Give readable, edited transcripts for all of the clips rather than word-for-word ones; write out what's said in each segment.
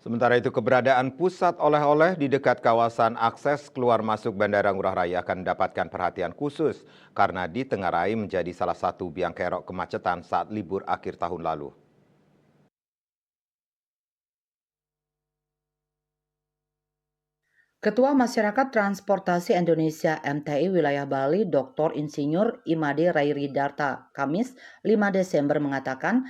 Sementara itu, keberadaan pusat oleh-oleh di dekat kawasan akses keluar masuk Bandara Ngurah Rai akan mendapatkan perhatian khusus karena di Tenggarai menjadi salah satu biang kerok kemacetan saat libur akhir tahun lalu. Ketua Masyarakat Transportasi Indonesia (MTI) Wilayah Bali, Dr. Insinyur Imade Rairidarta, Kamis 5 Desember mengatakan,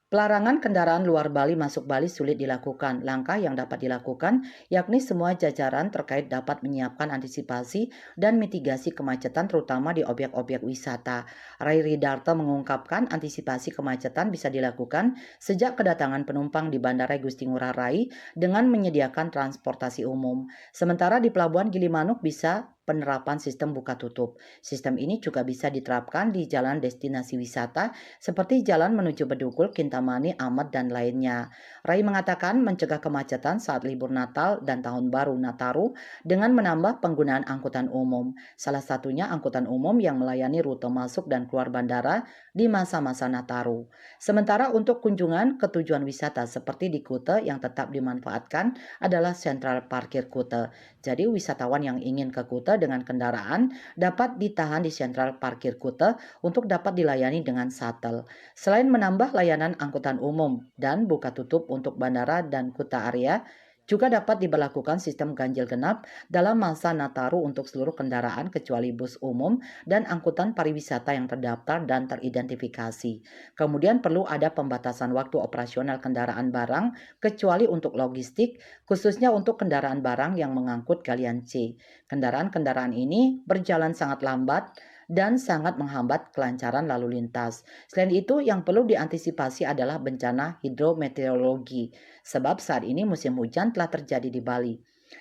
pelarangan kendaraan luar Bali masuk Bali sulit dilakukan. Langkah yang dapat dilakukan yakni semua jajaran terkait dapat menyiapkan antisipasi dan mitigasi kemacetan terutama di objek-objek wisata. Rai Ridarto mengungkapkan antisipasi kemacetan bisa dilakukan sejak kedatangan penumpang di Bandara Gusti Ngurah Rai dengan menyediakan transportasi umum. Sementara di Pelabuhan Gilimanuk bisa penerapan sistem buka tutup. Sistem ini juga bisa diterapkan di jalan destinasi wisata seperti jalan menuju Bedugul, Kintamani, Amat, dan lainnya. Rai mengatakan mencegah kemacetan saat libur Natal dan Tahun Baru Nataru dengan menambah penggunaan angkutan umum. Salah satunya angkutan umum yang melayani rute masuk dan keluar bandara di masa-masa Nataru. Sementara untuk kunjungan ke tujuan wisata seperti di Kute yang tetap dimanfaatkan adalah sentral parkir Kute. Jadi wisatawan yang ingin ke Kute dengan kendaraan dapat ditahan di sentral parkir Kute untuk dapat dilayani dengan shuttle. Selain menambah layanan angkutan umum dan buka tutup untuk bandara dan Kuta area, juga dapat diberlakukan sistem ganjil genap dalam masa Nataru untuk seluruh kendaraan kecuali bus umum dan angkutan pariwisata yang terdaftar dan teridentifikasi. Kemudian perlu ada pembatasan waktu operasional kendaraan barang kecuali untuk logistik, khususnya untuk kendaraan barang yang mengangkut galian C. Kendaraan-kendaraan ini berjalan sangat lambat dan sangat menghambat kelancaran lalu lintas. Selain itu, yang perlu diantisipasi adalah bencana hidrometeorologi, sebab saat ini musim hujan telah terjadi di Bali.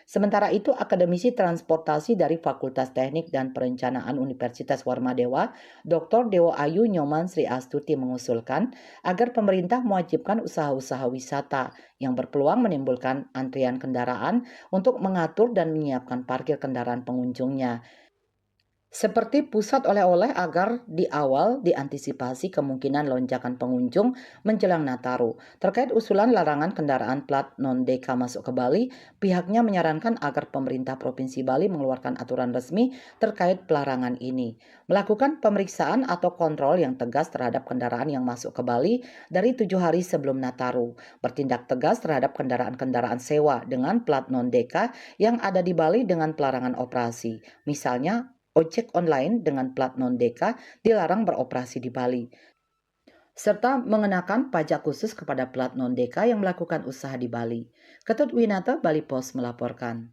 Sementara itu, akademisi transportasi dari Fakultas Teknik dan Perencanaan Universitas Warmadewa, Dr. Dewo Ayu Nyoman Sri Astuti mengusulkan agar pemerintah mewajibkan usaha-usaha wisata yang berpeluang menimbulkan antrian kendaraan untuk mengatur dan menyiapkan parkir kendaraan pengunjungnya. Seperti pusat oleh-oleh agar di awal diantisipasi kemungkinan lonjakan pengunjung menjelang Nataru. Terkait usulan larangan kendaraan plat non-DK masuk ke Bali, pihaknya menyarankan agar pemerintah Provinsi Bali mengeluarkan aturan resmi terkait pelarangan ini. Melakukan pemeriksaan atau kontrol yang tegas terhadap kendaraan yang masuk ke Bali dari 7 hari sebelum Nataru. Bertindak tegas terhadap kendaraan-kendaraan sewa dengan plat non-DK yang ada di Bali dengan pelarangan operasi. Misalnya, ojek online dengan plat non-DK dilarang beroperasi di Bali, serta mengenakan pajak khusus kepada plat non-DK yang melakukan usaha di Bali. Ketut Winata, Bali Post melaporkan.